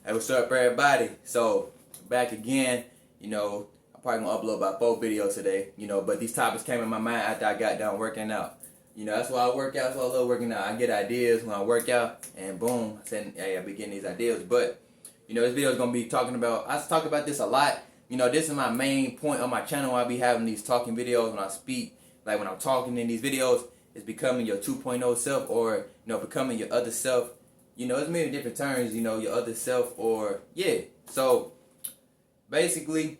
Hey, what's up, everybody? So, back again. I'm probably gonna upload about 4 videos today. But these topics came in my mind after I got done working out. That's why I work out. That's why I love working out. I get ideas when I work out, and boom, I be getting these ideas. But this video is gonna be talking about. I talk about this a lot. This is my main point on my channel. I be having these talking videos when I speak, like when I'm talking in these videos. It's becoming your 2.0 self, or becoming your other self. It's many different terms, your other self, or, yeah. So, basically,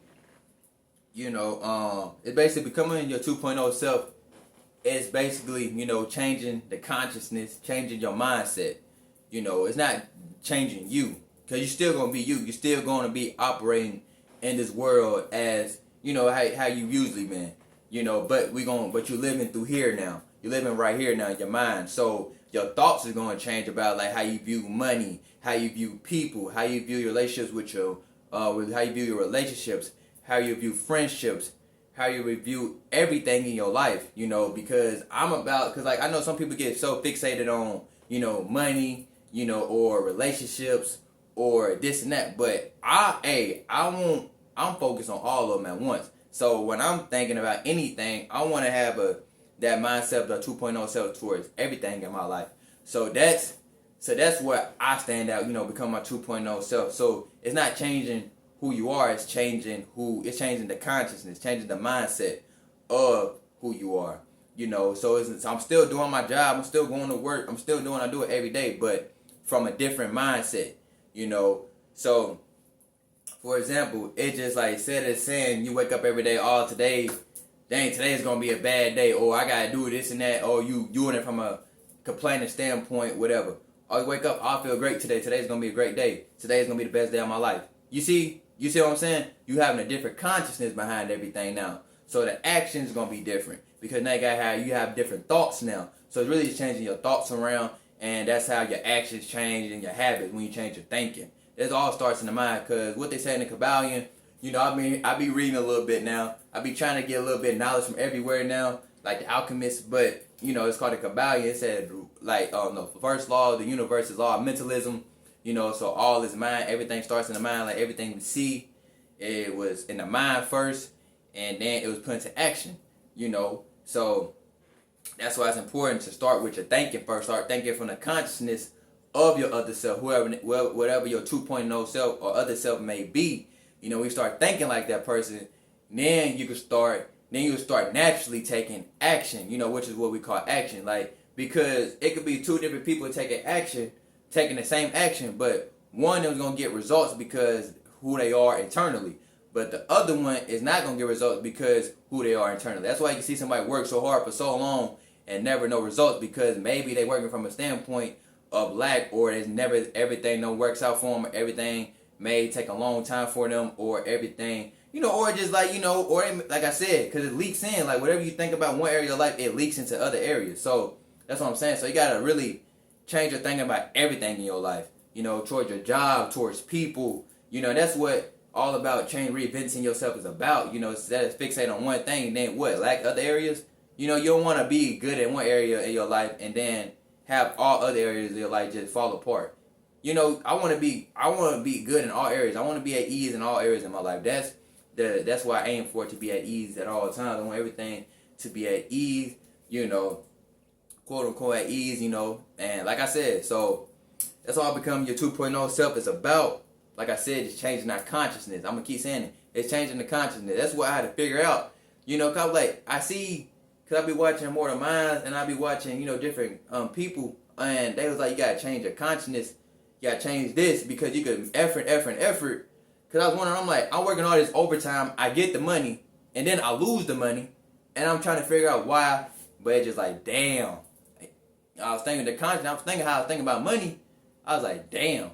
it's basically becoming your 2.0 self. It's basically, changing the consciousness, changing your mindset. It's not changing you, because you're still going to be you. You're still going to be operating in this world as, how you usually been. But you're living through here now. You're living right here now in your mind. So, your thoughts are going to change about like how you view money, how you view people, how you view your relationships with how you view your relationships, how you view friendships, how you review everything in your life. Because I know some people get so fixated on money, or relationships or this and that, but I'm focused on all of them at once. So when I'm thinking about anything, I want to have that mindset, the 2.0 self towards everything in my life. So that's where I stand out, become my 2.0 self. So it's not changing who you are, it's changing the consciousness, changing the mindset of who you are. So I'm still doing my job, I'm still going to work, I do it every day, but from a different mindset, So, for example, it's just like instead of saying you wake up every day, today is gonna be a bad day, or I gotta do this and that, or you doing it from a complaining standpoint, whatever. Or you wake up, I feel great today. Today's gonna be a great day. Today's gonna be the best day of my life. You see what I'm saying? You having a different consciousness behind everything now. So the action's gonna be different because now you have different thoughts now. So it's really just changing your thoughts around, and that's how your actions change and your habits when you change your thinking. It all starts in the mind, because what they say in the Kabbalion, I be reading a little bit now. I be trying to get a little bit of knowledge from everywhere now, like the alchemist, but, it's called the Kabbalion. It said, the first law of the universe is law of mentalism, so all is mind. Everything starts in the mind, like everything we see, it was in the mind first, and then it was put into action, So that's why it's important to start with your thinking first. Start thinking from the consciousness of your other self, whatever your 2.0 self or other self may be. When you start thinking like that person, then you'll start naturally taking action, which is what we call action. Because it could be two different people taking the same action, but one of them is going to get results because who they are internally. But the other one is not going to get results because who they are internally. That's why you can see somebody work so hard for so long and never know results, because maybe they're working from a standpoint of lack, or it's never, everything don't works out for them, or everything may take a long time for them, or everything, or just or like I said, because it leaks in, like whatever you think about one area of your life, it leaks into other areas. So that's what I'm saying. So you got to really change your thinking about everything in your life, towards your job, towards people. That's what all about reinventing yourself is about. Instead of fixate on one thing and then lack other areas. You don't want to be good in one area in your life and then have all other areas of your life just fall apart. I want to be good in all areas. I want to be at ease in all areas of my life. That's why I aim for it, to be at ease at all times. I want everything to be at ease, quote unquote at ease, and like I said, so that's all becoming your 2.0 self is about. Like I said, it's changing our consciousness. I'm gonna keep saying it. It's changing the consciousness. That's what I had to figure out. Cause I be watching Mortal Minds, and I be watching, different people, and they was like, you gotta change your consciousness. You gotta change this because you could effort. Cause I was wondering, I'm like, I'm working all this overtime, I get the money, and then I lose the money, and I'm trying to figure out why. But it's just like, damn. I was thinking how I was thinking about money. I was like, damn.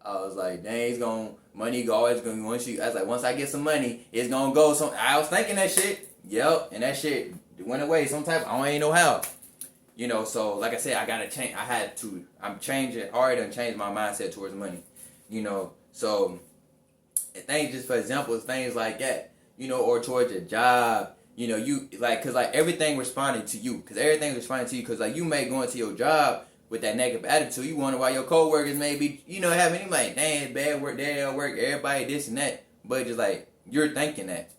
I was like, dang, money always gonna, once I get some money, it's gonna go some. I was thinking that shit. Yep, and that shit went away sometime. I don't even know how. So like I said, I gotta change. I'm changing. I already done changed my mindset towards money. So things, just for example, things like that. Or towards your job. Cause everything responding to you. Cause everything responding to you. Cause you may go into your job with that negative attitude. You wonder why your coworkers maybe, having any like, dang, bad work, day at work, everybody this and that. But just like, you're thinking that.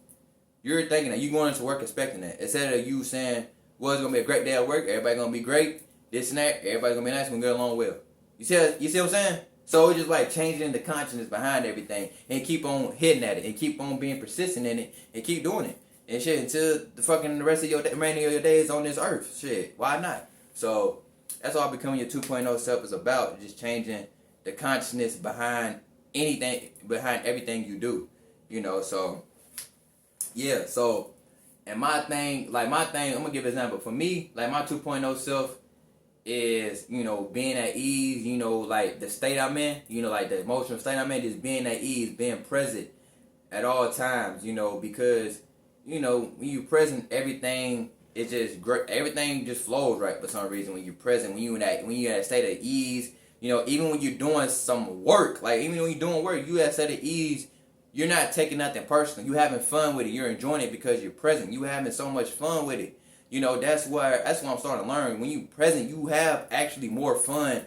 You're thinking that. You going to work expecting that. Instead of you saying, well, it's going to be a great day at work, everybody going to be great, this and that, everybody going to be nice, we're going to get along well. You see what I'm saying? So it's just like changing the consciousness behind everything and keep on hitting at it and keep on being persistent in it and keep doing it. And shit, until the rest of your remaining of your days on this earth. Shit, why not? So that's all Becoming Your 2.0 Self is about. Just changing the consciousness behind everything you do. So yeah. So and my thing, I'm gonna give an example. For me, like my 2.0 self is, being at ease, like the state I'm in, like the emotional state I'm in, just being at ease, being present at all times, because when you're present, everything is just great. Everything just flows right for some reason when you're present. When you're in that state of ease, even when you're doing some work, like even when you're doing work, you at a state of ease. You're not taking nothing personal. You're having fun with it. You're enjoying it because you're present. You're having so much fun with it. That's what I'm starting to learn. When you're present, you have actually more fun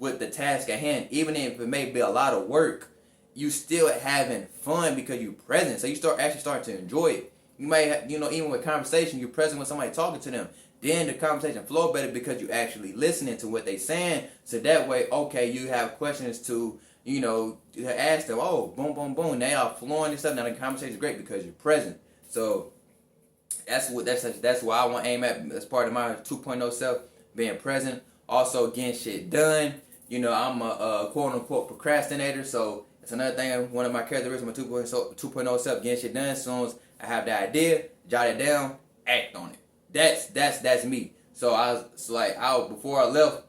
with the task at hand. Even if it may be a lot of work, you still having fun because you're present. So you starting to enjoy it. You might have, even with conversation, you're present with somebody talking to them. Then the conversation flow better because you're actually listening to what they're saying. So that way, okay, you have questions to, ask them, oh, boom, boom, boom. They are flowing and stuff. Now the conversation is great because you're present. So that's what I want to aim at as part of my 2.0 self, being present. Also getting shit done. I'm a quote unquote procrastinator. So it's another thing, one of my characteristics, my 2.0 self, getting shit done. As soon as I have the idea, jot it down, act on it. That's me. So before I left,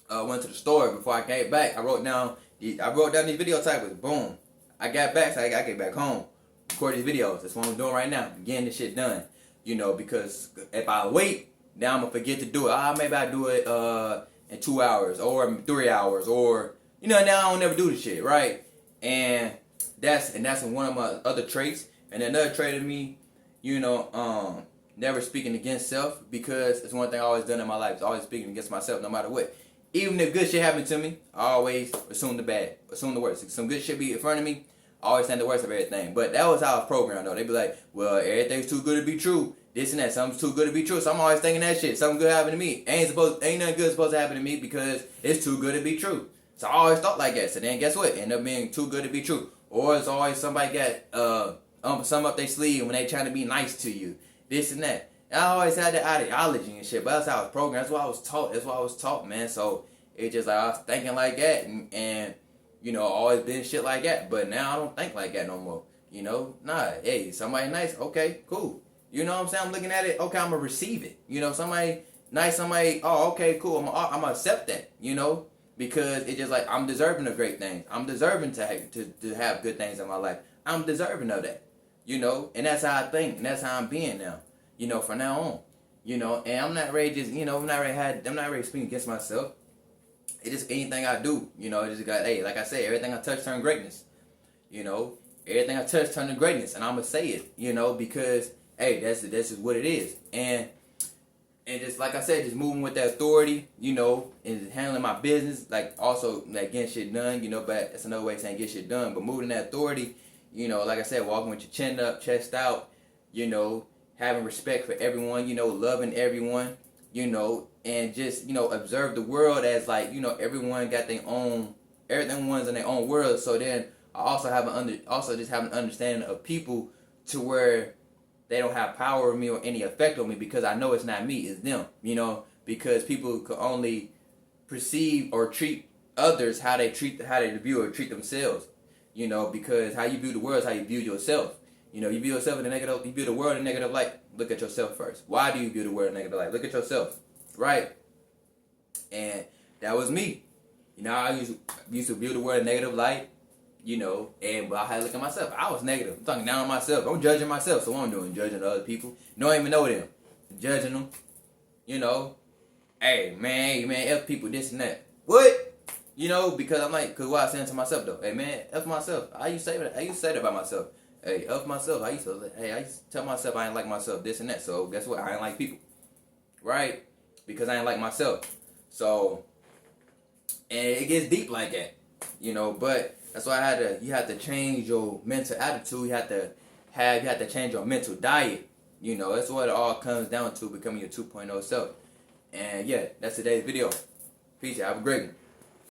went to the store. Before I came back, I wrote down these video titles. Boom. I got back, so I got to get back home. Record these videos. That's what I'm doing right now. Getting this shit done. Because if I wait, then I'm going to forget to do it. Maybe I do it in 2 hours or 3 hours or, now I don't never do the shit, right? And that's one of my other traits. And another trait of me, never speaking against self, because it's one thing I always done in my life. It's always speaking against myself no matter what. Even if good shit happened to me, I always assume the bad, assume the worst. If some good shit be in front of me, I always think the worst of everything. But that was how I was programmed, though. They be like, well, everything's too good to be true. This and that, something's too good to be true. So I'm always thinking that shit. Something good happened to me. Ain't nothing good supposed to happen to me because it's too good to be true. So I always thought like that. So then guess what? End up being too good to be true. Or it's always somebody got something up their sleeve when they trying to be nice to you. This and that. And I always had that ideology and shit. But that's how I was programmed. That's what I was taught, man. So it's just like I was thinking like that and always been shit like that. But now I don't think like that no more. Hey, somebody nice, okay, cool. You know what I'm saying? I'm looking at it, okay, I'm gonna receive it. Somebody nice, somebody, oh, okay, cool. I'm gonna accept that. Because it's just like I'm deserving of great things. I'm deserving to have good things in my life. I'm deserving of that. And that's how I think, and that's how I'm being now. From now on. And I'm not ready to I'm not ready to speak against myself. It's just anything I do, it just got, hey, like I said, everything I touch turn greatness. Everything I touch turn to greatness, and I'm gonna say it, because hey, that's just what it is. And just like I said, just moving with that authority, and handling my business, like also like getting shit done, but that's another way of saying get shit done. But moving that authority, like I said, walking with your chin up, chest out, having respect for everyone, loving everyone, and just, observe the world as like, everyone got everyone's in their own world. So then I also have an understanding of people to where they don't have power over me or any effect on me, because I know it's not me, it's them, because people can only perceive or treat others how they view or treat themselves, because how you view the world is how you view yourself. You view yourself in a negative, you view the world in a negative light. Look at yourself first. Why do you view the world in a negative light? Look at yourself, right? And that was me. I used to view the world in a negative light, but I had to look at myself. I was negative. I'm talking down on myself. I'm judging myself. So what I'm doing, judging other people. Don't even know them. Judging them. Hey, man, F people, this and that. What? Because I'm like, because what I saying to myself, though. Hey, man, F myself. I used to say that about myself. Hey, F myself. I used to tell myself I ain't like myself, this and that. So guess what? I ain't like people. Right? Because I ain't like myself. So And it gets deep like that, you know. But that's why you have to change your mental attitude. You have to change your mental diet. You know, that's what it all comes down to, becoming your 2.0 self. And yeah, that's today's video. Peace. Have a great one.